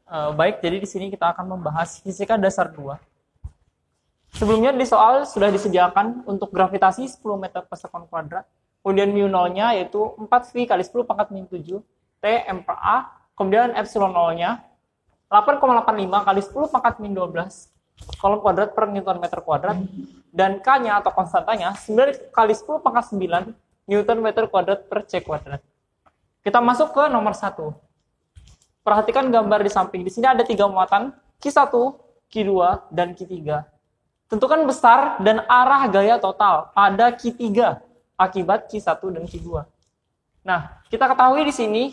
Baik, jadi di sini kita akan membahas fisika dasar 2. Sebelumnya di soal sudah disediakan untuk gravitasi 10 meter per sekon kuadrat. Kemudian mu0-nya yaitu 4V kali 10 pangkat min 7 T M per A. Kemudian epsilon 0-nya 8,85 kali 10 pangkat min 12 kolom kuadrat per Newton meter kuadrat. Dan K-nya atau konstantanya 9 kali 10 pangkat 9 Newton meter kuadrat per C kuadrat. Kita masuk ke nomor 1. Perhatikan gambar di samping. Di sini ada 3 muatan, Q1, Q2, dan Q3. Tentukan besar dan arah gaya total pada Q3 akibat Q1 dan Q2. Nah, kita ketahui di sini,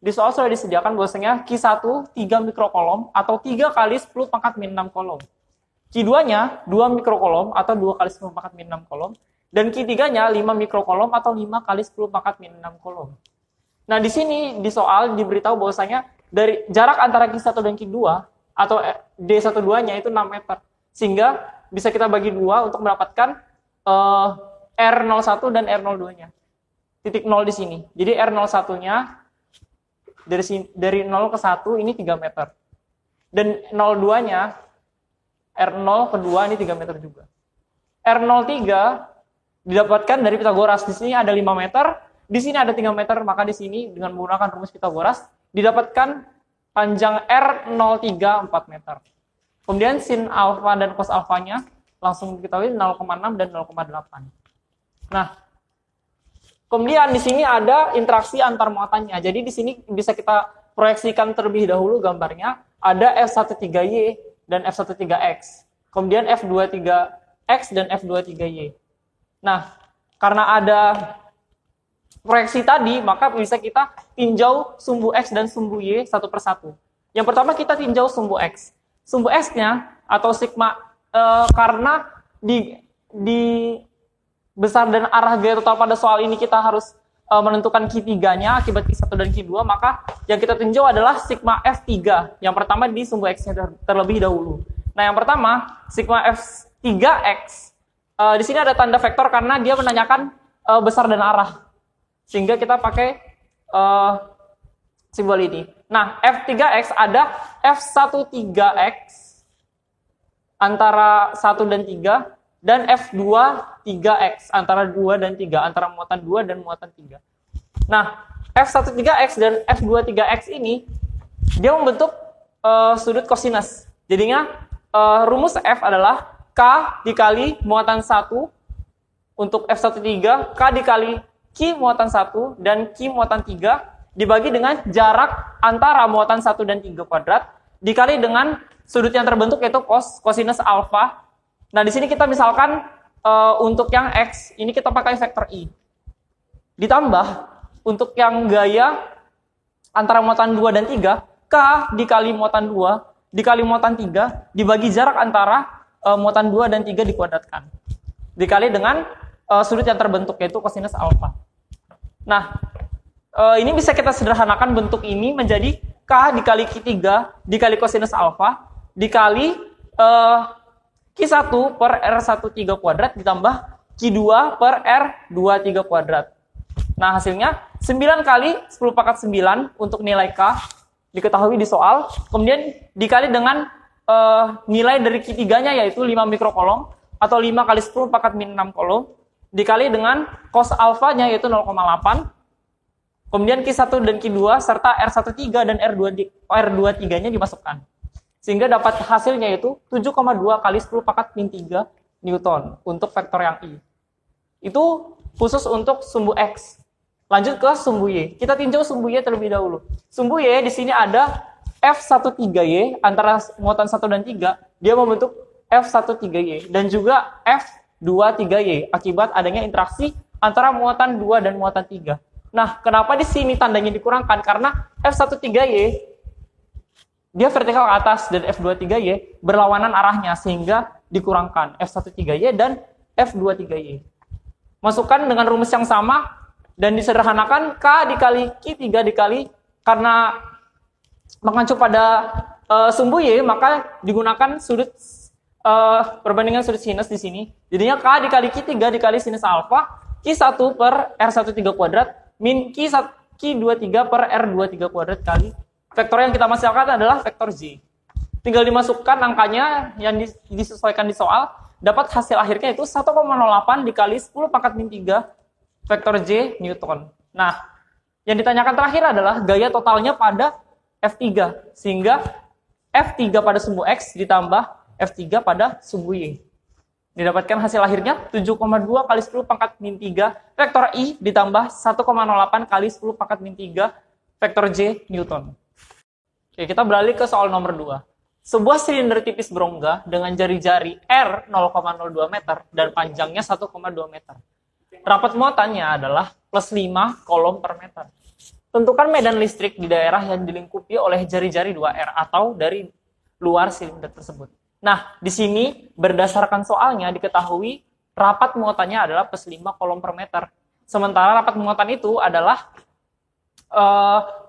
di soal sudah disediakan bahwasanya Q1 3 mikrokolom atau 3 kali 10 pangkat min 6 kolom. Q2-nya 2 mikrokolom atau 2 kali 10 pangkat min 6 kolom. Dan Q3-nya 5 mikrokolom atau 5 kali 10 pangkat min 6 kolom. Nah, di sini di soal diberitahu bahwasanya dari jarak antara Q1 dan Q2 atau D12-nya itu 6 meter. Sehingga bisa kita bagi 2 untuk mendapatkan R01 dan R02-nya. Titik 0 di sini. Jadi R01-nya dari 0 ke 1 ini 3 meter. Dan 02-nya R0 kedua ini 3 meter juga. R03 didapatkan dari Pitagoras. Di sini ada 5 meter, di sini ada 3 meter, maka di sini dengan menggunakan rumus Pitagoras didapatkan panjang R03 4 meter. Kemudian sin alfa dan cos alfanya langsung diketahui 0,6 dan 0,8. Nah, kemudian di sini ada interaksi antar muatannya. Jadi di sini bisa kita proyeksikan terlebih dahulu gambarnya. Ada F13Y dan F13X. Kemudian F23X dan F23Y. Nah, karena ada proyeksi tadi, maka bisa kita tinjau sumbu X dan sumbu Y satu per satu. Yang pertama kita tinjau sumbu X. Sumbu X-nya atau sigma karena di besar dan arah gaya total pada soal ini kita harus menentukan Q3-nya akibat Q1 dan Q2, maka yang kita tinjau adalah sigma F3. Yang pertama di sumbu X-nya terlebih dahulu. Nah, yang pertama sigma F3X. Di sini ada tanda vektor karena dia menanyakan besar dan arah. Sehingga kita pakai simbol ini. Nah, F3X ada F13X antara 1 dan 3 dan F23X antara 2 dan 3, antara muatan 2 dan muatan 3. Nah, F13X dan F23X ini dia membentuk sudut kosinus. Jadinya rumus F adalah K dikali muatan 1 untuk F13, K dikali Q muatan 1 dan Q muatan 3 dibagi dengan jarak antara muatan 1 dan 3 kuadrat dikali dengan sudut yang terbentuk yaitu kosinus alfa. Nah, di sini kita misalkan untuk yang X ini kita pakai vektor I. Ditambah untuk yang gaya antara muatan 2 dan 3, K dikali muatan 2 dikali muatan 3 dibagi jarak antara muatan 2 dan 3 dikuadratkan. Dikali dengan sudut yang terbentuk yaitu kosinus alfa. Nah, ini bisa kita sederhanakan bentuk ini menjadi K dikali Q3 dikali kosinus alfa dikali Q1 per R13 kuadrat ditambah Q2 per R23 kuadrat. Nah, hasilnya 9 kali 10 pangkat 9 untuk nilai K diketahui di soal. Kemudian dikali dengan nilai dari Q3-nya yaitu 5 mikrokolom atau 5 kali 10 pangkat min 6 kolom dikali dengan cos alfanya yaitu 0,8. Kemudian Q1 dan Q2 serta R13 dan R23-nya dimasukkan. Sehingga dapat hasilnya yaitu 7,2 kali 10 pangkat min 3 Newton untuk vektor yang I. Itu khusus untuk sumbu X. Lanjut ke sumbu Y. Kita tinjau sumbu Y terlebih dahulu. Sumbu Y di sini ada F13Y antara muatan 1 dan 3, dia membentuk F13Y dan juga F23Y akibat adanya interaksi antara muatan 2 dan muatan 3. Nah, kenapa di sini tandanya dikurangkan? Karena F13Y dia vertikal ke atas dan F23Y berlawanan arahnya sehingga dikurangkan F13Y dan F23Y. Masukkan dengan rumus yang sama dan disederhanakan K dikali Q3 dikali karena mengacu pada sumbu Y maka digunakan sudut perbandingan sudut sinus di sini. Jadinya K dikali Q3 dikali sinus alfa Q1 per R13 kuadrat min Q23 per R23 kuadrat kali K vektor yang kita masalkan adalah vektor J. Tinggal dimasukkan angkanya yang disesuaikan di soal, dapat hasil akhirnya itu 1,08 dikali 10 pangkat min 3 vektor J Newton. Nah, yang ditanyakan terakhir adalah gaya totalnya pada F3, sehingga F3 pada sumbu X ditambah F3 pada sumbu Y. Didapatkan hasil akhirnya 7,2 kali 10 pangkat min 3 vektor I ditambah 1,08 kali 10 pangkat min 3 vektor J Newton. Oke, kita beralih ke soal nomor 2. Sebuah silinder tipis berongga dengan jari-jari R 0,02 meter dan panjangnya 1,2 meter. Rapat muatannya adalah plus 5 kolom per meter. Tentukan medan listrik di daerah yang dilingkupi oleh jari-jari 2R atau dari luar silinder tersebut. Nah, di sini berdasarkan soalnya diketahui rapat muatannya adalah plus 5 kolom per meter. Sementara rapat muatan itu adalah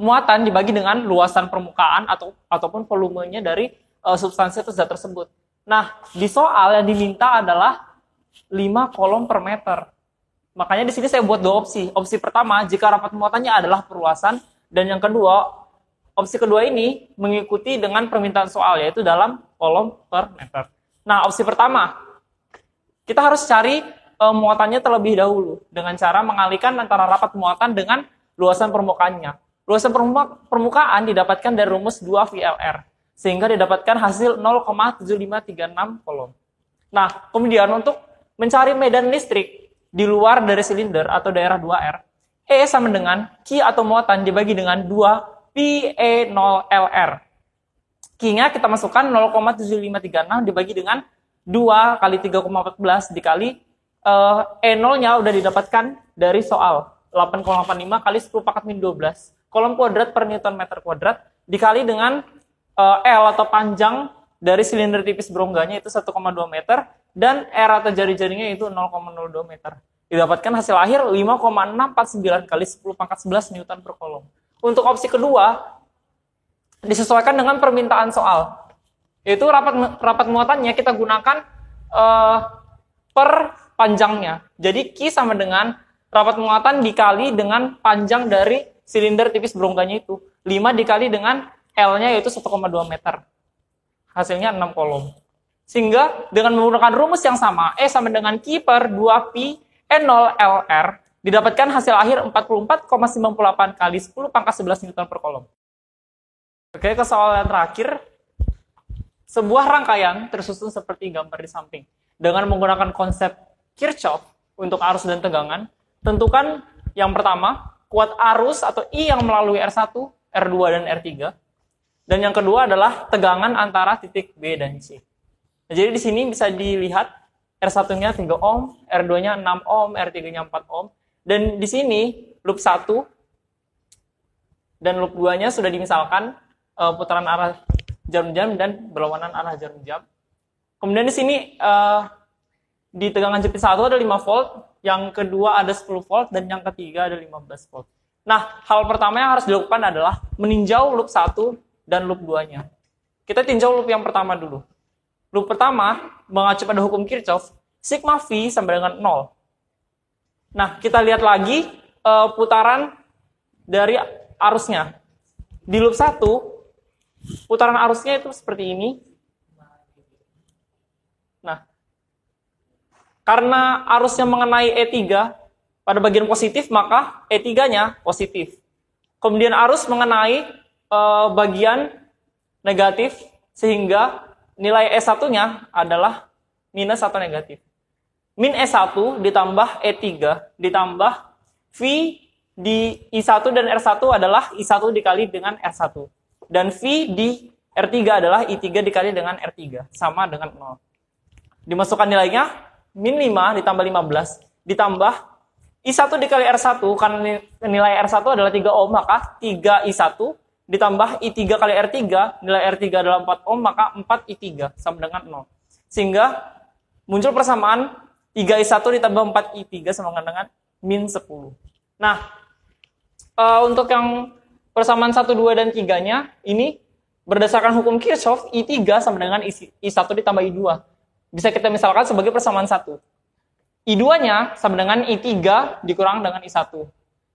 muatan dibagi dengan luasan permukaan ataupun volumenya dari substansi atau zat tersebut. Nah, di soal yang diminta adalah 5 kolom per meter. Makanya di sini saya buat dua opsi. Opsi pertama, jika rapat muatannya adalah perluasan, dan yang kedua, opsi kedua ini mengikuti dengan permintaan soal, yaitu dalam kolom per meter. Nah, opsi pertama, kita harus cari muatannya terlebih dahulu dengan cara mengalihkan antara rapat muatan dengan luasan permukaannya. Luasan permukaan didapatkan dari rumus 2 VLR, sehingga didapatkan hasil 0,7536 kolom. Nah, kemudian untuk mencari medan listrik di luar dari silinder atau daerah 2R, E sama dengan Q atau muatan dibagi dengan 2 PE0LR. Q-nya kita masukkan 0,7536 dibagi dengan 2 kali 3,14 dikali E0-nya udah didapatkan dari soal 8,85 kali 10 pangkat min 12 kolom kuadrat per Newton meter kuadrat dikali dengan L atau panjang dari silinder tipis berongganya itu 1,2 meter dan R atau jari-jarinya itu 0,02 meter. Didapatkan hasil akhir 5,649 kali 10 pangkat 11 Newton per kolom. Untuk opsi kedua disesuaikan dengan permintaan soal. Yaitu rapat muatannya kita gunakan per panjangnya. Jadi Q sama dengan rapat muatan dikali dengan panjang dari silinder tipis berongganya itu. 5 dikali dengan L-nya yaitu 1,2 meter. Hasilnya 6 kolom. Sehingga dengan menggunakan rumus yang sama, E sama dengan Q per 2Pi E0LR, didapatkan hasil akhir 44,98 kali 10 pangkat 11 Newton per kolom. Oke, ke soal yang terakhir. Sebuah rangkaian tersusun seperti gambar di samping. Dengan menggunakan konsep Kirchhoff untuk arus dan tegangan, tentukan yang pertama, kuat arus atau I yang melalui R1, R2, dan R3. Dan yang kedua adalah tegangan antara titik B dan C. Nah, jadi di sini bisa dilihat R1-nya 3 ohm, R2-nya 6 ohm, R3-nya 4 ohm. Dan di sini loop 1 dan loop 2-nya sudah dimisalkan putaran arah jarum jam dan berlawanan arah jarum jam. Kemudian di sini di tegangan jepit 1 ada 5 volt, yang kedua ada 10 volt, dan yang ketiga ada 15 volt. Nah, hal pertama yang harus dilakukan adalah meninjau loop 1 dan loop 2-nya. Kita tinjau loop yang pertama dulu. Loop pertama mengacu pada hukum Kirchhoff, sigma V sama dengan 0. Nah, kita lihat lagi putaran dari arusnya. Di loop 1, putaran arusnya itu seperti ini. Nah, karena arusnya mengenai E3 pada bagian positif, maka E3-nya positif. Kemudian arus mengenai bagian negatif, sehingga nilai E1-nya adalah minus atau negatif. Min E1 ditambah E3 ditambah V di I1 dan R1 adalah I1 dikali dengan R1. Dan V di R3 adalah I3 dikali dengan R3, sama dengan 0. Dimasukkan nilainya, min 5 ditambah 15, ditambah I1 dikali R1, karena nilai R1 adalah 3 ohm, maka 3 I1, ditambah I3 kali R3, nilai R3 adalah 4 ohm, maka 4 I3, sama dengan 0. Sehingga muncul persamaan 3 I1 ditambah 4 I3 sama dengan min 10. Nah, untuk yang persamaan 1, 2, dan 3-nya, ini berdasarkan hukum Kirchhoff, I3 sama dengan I1 ditambah I2. Bisa kita misalkan sebagai persamaan 1. I2-nya sama dengan I3 dikurang dengan I1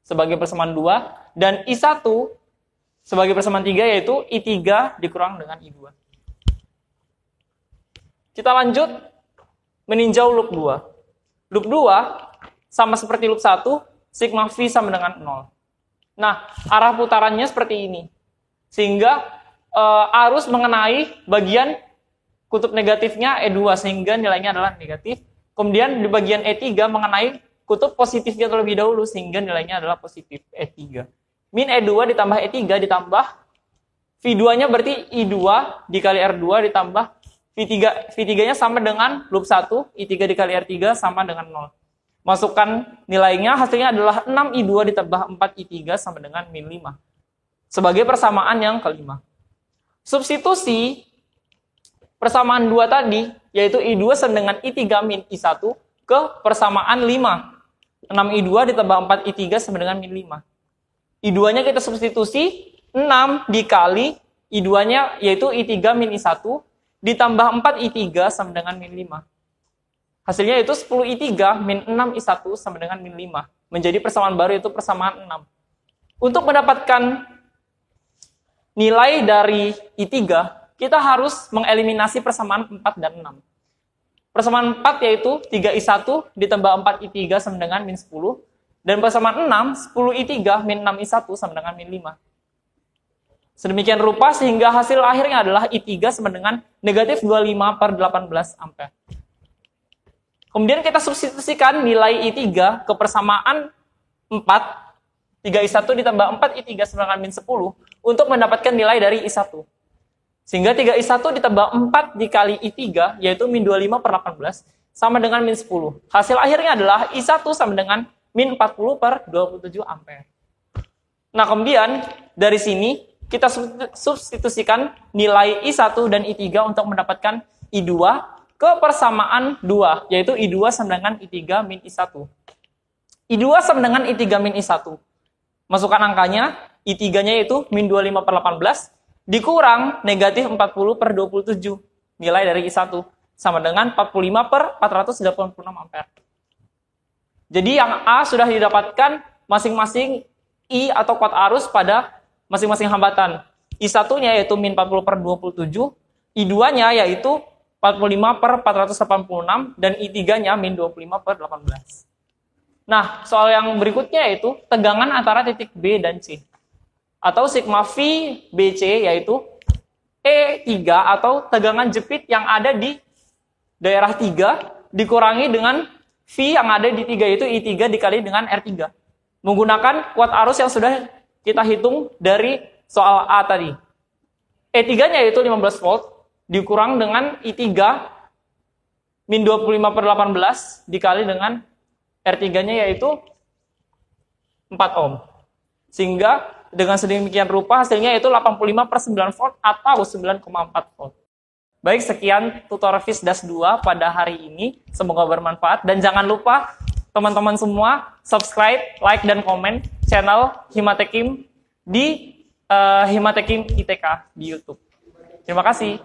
sebagai persamaan 2, dan I1 sebagai persamaan 3 yaitu I3 dikurang dengan I2. Kita lanjut meninjau loop 2. Loop 2 sama seperti loop 1, sigma V sama dengan 0. Nah, arah putarannya seperti ini. Sehingga arus mengenai bagian kutub negatifnya E2 sehingga nilainya adalah negatif. Kemudian di bagian E3 mengenai kutub positifnya terlebih dahulu sehingga nilainya adalah positif E3. Min E2 ditambah E3 ditambah V2-nya berarti I2 dikali R2 ditambah V3-nya sama dengan loop 1, I3 dikali R3 sama dengan 0. Masukkan nilainya, hasilnya adalah 6I2 ditambah 4I3 sama dengan min 5. Sebagai persamaan yang kelima. Substitusi persamaan 2 tadi, yaitu I2 sama dengan I3 min I1 ke persamaan 5. 6I2 ditambah 4I3 sama dengan min 5. I2-nya kita substitusi 6 dikali I2-nya yaitu I3 min I1 ditambah 4I3 sama dengan min 5. Hasilnya itu 10I3 min 6I1 sama dengan min 5. Menjadi persamaan baru yaitu persamaan 6. Untuk mendapatkan nilai dari I3, kita harus mengeliminasi persamaan 4 dan 6. Persamaan 4 yaitu 3I1 ditambah 4I3 sama dengan min 10. Dan persamaan 6, 10I3 min 6I1 sama dengan min 5. Sedemikian rupa sehingga hasil akhirnya adalah I3 sama dengan negatif 25 per 18 ampere. Kemudian kita substitusikan nilai I3 ke persamaan 4, 3I1 ditambah 4I3 sama dengan min 10, untuk mendapatkan nilai dari I1. Sehingga 3I1 ditambah 4 dikali I3, yaitu min 25 per 18, sama dengan min 10. Hasil akhirnya adalah I1 sama dengan min 40 per 27 ampere. Nah, kemudian dari sini kita substitusikan nilai I1 dan I3 untuk mendapatkan I2 ke persamaan 2, yaitu I2 sama dengan I3 min I1. I2 sama dengan I3 min I1. Masukkan angkanya, I3-nya itu min 25 per 18, dikurang negatif 40 per 27, nilai dari I1, sama dengan 45 per 486 ampere. Jadi yang A sudah didapatkan masing-masing I atau kuat arus pada masing-masing hambatan. I1-nya yaitu min 40 per 27, I2-nya yaitu 45 per 486, dan I3-nya min 25 per 18. Nah, soal yang berikutnya yaitu tegangan antara titik B dan C. Atau sigma V BC yaitu E3 atau tegangan jepit yang ada di daerah 3 dikurangi dengan V yang ada di 3 yaitu I3 dikali dengan R3. Menggunakan kuat arus yang sudah kita hitung dari soal A tadi. E3-nya yaitu 15 volt dikurang dengan I3 min 25 per 18 dikali dengan R3-nya yaitu 4 ohm. Sehingga dengan sedemikian rupa hasilnya yaitu 85 per 9 volt atau 9,4 volt. Baik, sekian tutorial FISDAS 2 pada hari ini. Semoga bermanfaat. Dan jangan lupa teman-teman semua subscribe, like, dan komen channel Himatekim di Himatekim ITK di YouTube. Terima kasih.